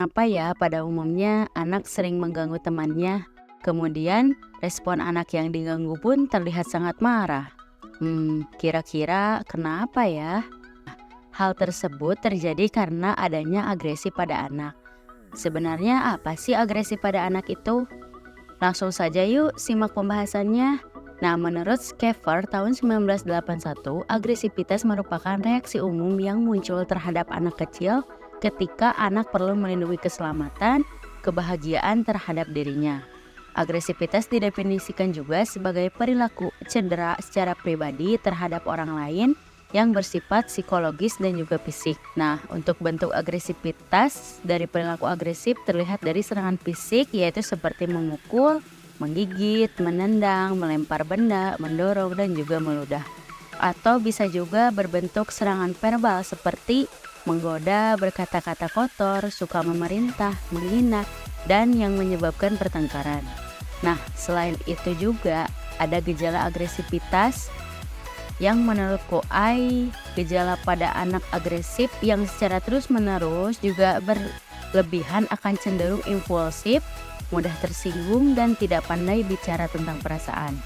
Apa ya, pada umumnya anak sering mengganggu temannya, kemudian respon anak yang diganggu pun terlihat sangat marah. Kira-kira kenapa ya? Hal tersebut terjadi karena adanya agresi pada anak. Sebenarnya apa sih agresi pada anak itu? Langsung saja yuk simak pembahasannya. Nah, menurut Schaeffer tahun 1981, agresivitas merupakan reaksi umum yang muncul terhadap anak kecil ketika anak perlu melindungi keselamatan, kebahagiaan terhadap dirinya. Agresivitas didefinisikan juga sebagai perilaku cedera secara pribadi terhadap orang lain yang bersifat psikologis dan juga fisik. Nah, untuk bentuk agresivitas dari perilaku agresif terlihat dari serangan fisik, yaitu seperti memukul, menggigit, menendang, melempar benda, mendorong, dan juga meludah. Atau bisa juga berbentuk serangan verbal seperti menggoda, berkata-kata kotor, suka memerintah, menghina, dan yang menyebabkan pertengkaran. Nah, selain itu juga ada gejala agresivitas yang menurut Koai, gejala pada anak agresif yang secara terus-menerus juga berlebihan akan cenderung impulsif, mudah tersinggung, dan tidak pandai bicara tentang perasaan.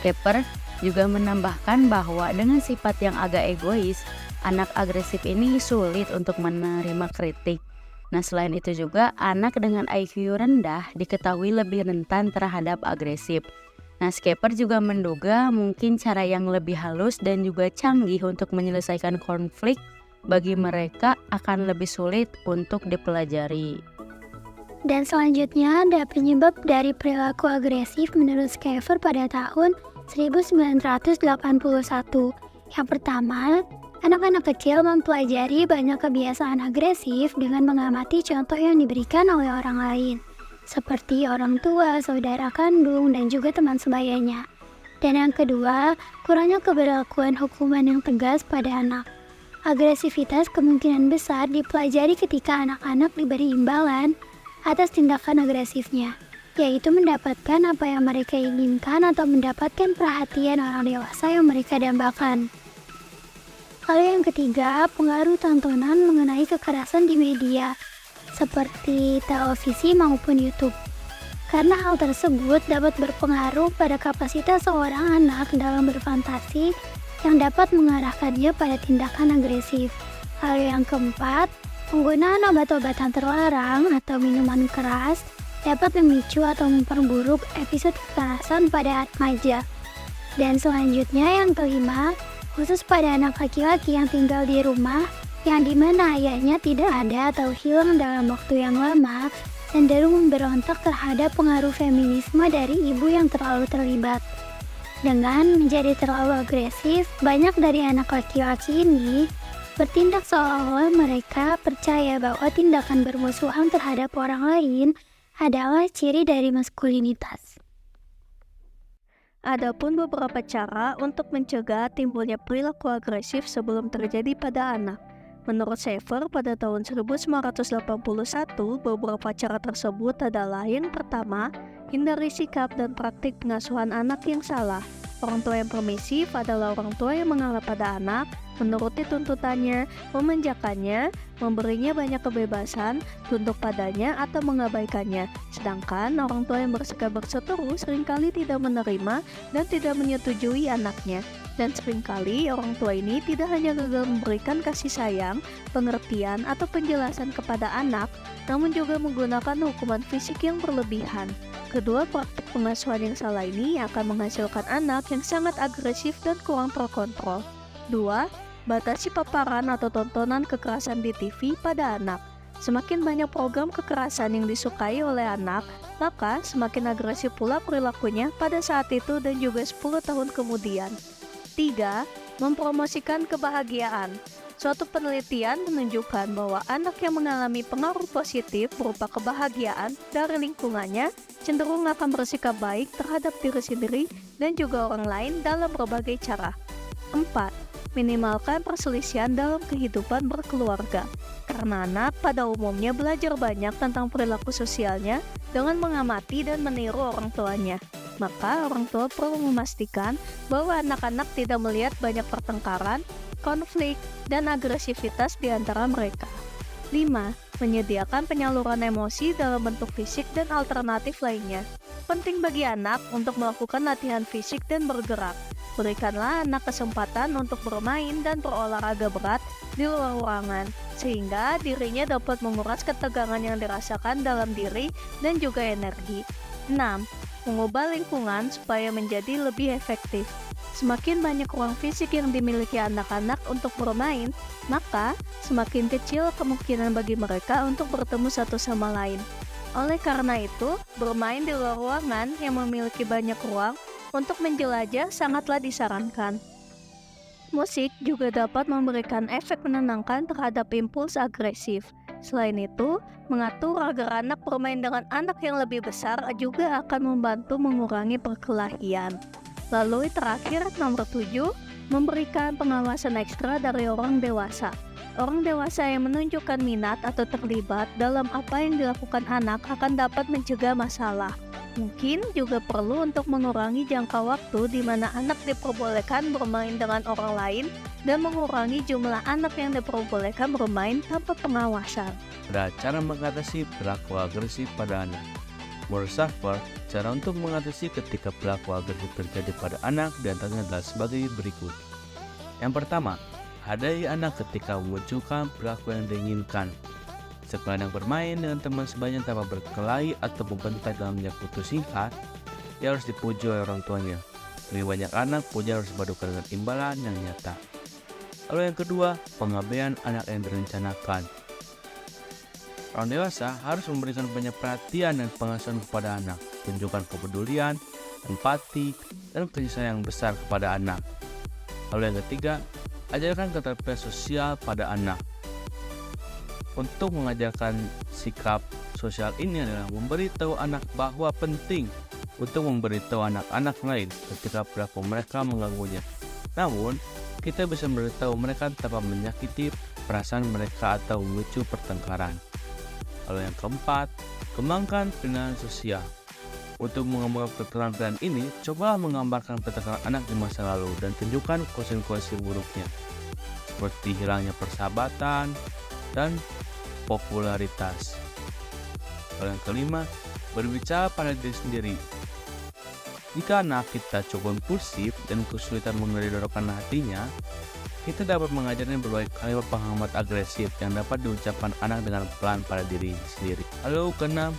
Schaeffer juga menambahkan bahwa dengan sifat yang agak egois, anak agresif ini sulit untuk menerima kritik. Nah, selain itu juga anak dengan IQ rendah diketahui lebih rentan terhadap agresif. Nah, Schaeffer juga menduga mungkin cara yang lebih halus dan juga canggih untuk menyelesaikan konflik bagi mereka akan lebih sulit untuk dipelajari. Dan selanjutnya ada penyebab dari perilaku agresif menurut Schaeffer pada tahun 1981. Yang pertama, anak-anak kecil mempelajari banyak kebiasaan agresif dengan mengamati contoh yang diberikan oleh orang lain, seperti orang tua, saudara kandung, dan juga teman sebayanya. Dan yang kedua, kurangnya keberlakuan hukuman yang tegas pada anak. Agresivitas kemungkinan besar dipelajari ketika anak-anak diberi imbalan atas tindakan agresifnya, yaitu mendapatkan apa yang mereka inginkan atau mendapatkan perhatian orang dewasa yang mereka dambakan. Lalu yang ketiga, pengaruh tontonan mengenai kekerasan di media, seperti televisi maupun YouTube. Karena hal tersebut dapat berpengaruh pada kapasitas seorang anak dalam berfantasi yang dapat mengarahkannya pada tindakan agresif. Lalu yang keempat, penggunaan obat-obatan terlarang atau minuman keras dapat memicu atau memperburuk episode kekerasan pada remaja. Dan selanjutnya yang kelima, khusus pada anak laki-laki yang tinggal di rumah yang dimana ayahnya tidak ada atau hilang dalam waktu yang lama, cenderung memberontak terhadap pengaruh feminisme dari ibu yang terlalu terlibat. Dengan menjadi terlalu agresif, banyak dari anak laki-laki ini bertindak seolah-olah mereka percaya bahwa tindakan bermusuhan terhadap orang lain adalah ciri dari maskulinitas. Adapun beberapa cara untuk mencegah timbulnya perilaku agresif sebelum terjadi pada anak. Menurut Schaeffer pada tahun 1981, beberapa cara tersebut adalah yang pertama, hindari sikap dan praktik pengasuhan anak yang salah. Orang tua yang permisif adalah orang tua yang mengalah pada anak, menuruti tuntutannya, memanjakannya, memberinya banyak kebebasan, tunduk padanya atau mengabaikannya. Sedangkan orang tua yang bersikap berseteru seringkali tidak menerima dan tidak menyetujui anaknya. Dan seringkali orang tua ini tidak hanya gagal memberikan kasih sayang, pengertian, atau penjelasan kepada anak, namun juga menggunakan hukuman fisik yang berlebihan. Kedua praktik pengasuhan yang salah ini akan menghasilkan anak yang sangat agresif dan kurang terkontrol. 2. Batasi paparan atau tontonan kekerasan di TV pada anak. Semakin banyak program kekerasan yang disukai oleh anak, maka semakin agresif pula perilakunya pada saat itu dan juga 10 tahun kemudian. 3. Mempromosikan kebahagiaan. Suatu penelitian menunjukkan bahwa anak yang mengalami pengaruh positif berupa kebahagiaan dari lingkungannya cenderung akan bersikap baik terhadap diri sendiri dan juga orang lain dalam berbagai cara. 4. Minimalkan perselisihan dalam kehidupan berkeluarga. Karena anak pada umumnya belajar banyak tentang perilaku sosialnya dengan mengamati dan meniru orang tuanya. Maka orang tua perlu memastikan bahwa anak-anak tidak melihat banyak pertengkaran, konflik, dan agresivitas di antara mereka. 5. menyediakan penyaluran emosi dalam bentuk fisik dan alternatif lainnya. Penting bagi anak untuk melakukan latihan fisik dan bergerak. Berikanlah anak kesempatan untuk bermain dan berolahraga berat di luar ruangan, sehingga dirinya dapat menguras ketegangan yang dirasakan dalam diri dan juga energi. 6. Mengubah lingkungan supaya menjadi lebih efektif. Semakin banyak ruang fisik yang dimiliki anak-anak untuk bermain, maka semakin kecil kemungkinan bagi mereka untuk bertemu satu sama lain. Oleh karena itu, bermain di luar ruangan yang memiliki banyak ruang untuk menjelajah sangatlah disarankan. Musik juga dapat memberikan efek menenangkan terhadap impuls agresif. Selain itu, mengatur agar anak bermain dengan anak yang lebih besar juga akan membantu mengurangi perkelahian. Lalu terakhir, nomor 7, memberikan pengawasan ekstra dari orang dewasa. Orang dewasa yang menunjukkan minat atau terlibat dalam apa yang dilakukan anak akan dapat mencegah masalah. Mungkin juga perlu untuk mengurangi jangka waktu di mana anak diperbolehkan bermain dengan orang lain dan mengurangi jumlah anak yang diperbolehkan bermain tanpa pengawasan. Ada cara mengatasi perilaku agresif pada anak. Menurut Safer, cara untuk mengatasi ketika perilaku agresif terjadi pada anak diantaranya adalah sebagai berikut. Yang pertama, hadai anak ketika memunculkan perilaku yang diinginkan. Setelah anak bermain dengan teman sebayanya tanpa berkelahi atau membentak dalam waktu singkat, ia harus dipuji oleh orang tuanya. Lebih banyak anak, puja harus dipadukan dengan imbalan yang nyata. Lalu yang kedua, pengabaian anak yang direncanakan. Orang dewasa harus memberikan banyak perhatian dan pengasuhan kepada anak, tunjukkan kepedulian, empati, dan kasih sayang besar kepada anak. Lalu yang ketiga, ajarkan keterampilan sosial pada anak. Untuk mengajarkan sikap sosial ini adalah memberitahu anak bahwa penting untuk memberitahu anak-anak lain ketika perilaku mereka mengganggunya. Namun, kita bisa memberitahu mereka tanpa menyakiti perasaan mereka atau memicu pertengkaran. Lalu yang keempat, kembangkan pengenalan sosial. Untuk mengembangkan keterampilan ini, cobalah menggambarkan pertengkaran anak di masa lalu dan tunjukkan konsekuensi buruknya, seperti hilangnya persahabatan dan popularitas. Lalu yang kelima, berbicara pada diri sendiri. Jika anak kita cukup impulsif dan kesulitan mengenali dorongan hatinya, kita dapat mengajarnya berbagai kalimat penghambat agresif yang dapat diucapkan anak dengan pelan pada diri sendiri. Lalu keenam,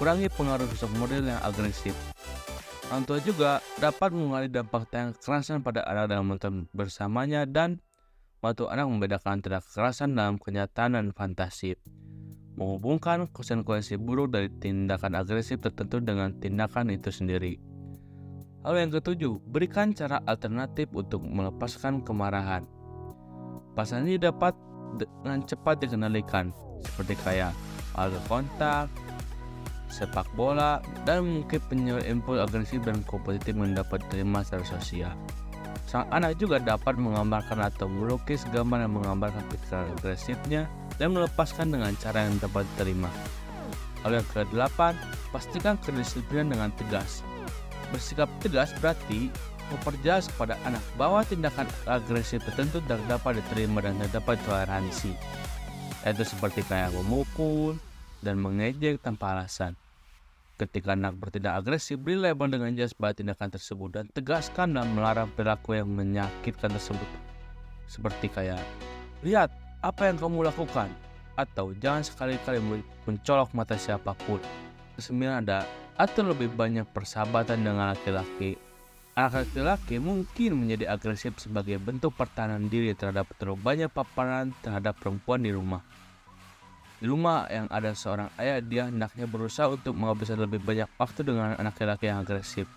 kurangi pengaruh sosok model yang agresif. Orang tua juga dapat mengurangi dampak kekerasan pada anak dalam menonton bersamanya dan membantu anak membedakan antara kekerasan dalam kenyataan dan fantasi. Menghubungkan konsekuensi buruk dari tindakan agresif tertentu dengan tindakan itu sendiri. Lalu yang ketujuh, berikan cara alternatif untuk melepaskan kemarahan. Pasangan ini dapat dengan cepat dikendalikan, seperti kayak olahraga kontak, sepak bola, dan mungkin penyebab impuls agresif dan kompetitif mendapat terima secara sosial. Sang anak juga dapat menggambarkan atau melukis gambar yang menggambarkan pikiran agresifnya dan melepaskan dengan cara yang dapat diterima. Lalu yang ke-8, pastikan kedisiplinan dengan tegas. Bersikap tegas berarti memperjelas kepada anak bahwa tindakan agresif tertentu dapat diterima dan dapat toleransi, yaitu seperti kayak memukul dan mengejek tanpa alasan. Ketika anak bertindak agresif, beri label dengan jelas pada tindakan tersebut dan tegaskan dan melarang perilaku yang menyakitkan tersebut. Seperti kayak, lihat apa yang kamu lakukan, atau jangan sekali-kali mencolok mata siapapun. Kesembilan ada, atur lebih banyak persahabatan dengan laki-laki. Anak laki-laki mungkin menjadi agresif sebagai bentuk pertahanan diri terhadap terlalu banyak paparan terhadap perempuan di rumah. Di rumah yang ada seorang ayah, dia hendaknya berusaha untuk menghabiskan lebih banyak waktu dengan anak laki-laki yang agresif.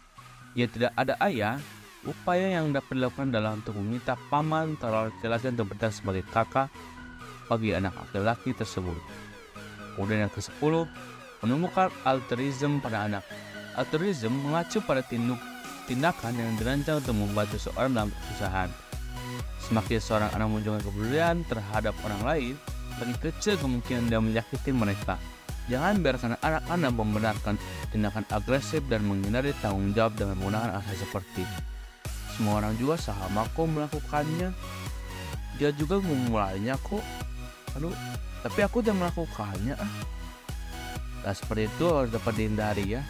Jika tidak ada ayah, upaya yang dapat dilakukan adalah untuk meminta paman atau laki-laki untuk bertindak sebagai kakak bagi anak laki-laki tersebut. Kemudian yang ke-10, menemukan altruism pada anak. Altruism mengacu pada tindakan yang dirancang untuk membantu seorang dalam kesusahan. Semakin seorang anak menunjukkan kepedulian terhadap orang lain, makin kecil kemungkinan dia menyakiti mereka. Jangan biarkan anak-anak membenarkan tindakan agresif dan menghindari tanggung jawab dengan menggunakan alasan seperti, semua orang juga sama kok melakukannya, dia juga memulainya kok. Aduh, Tapi aku udah melakukannya. Nah, seperti itu harus dapat dihindari ya.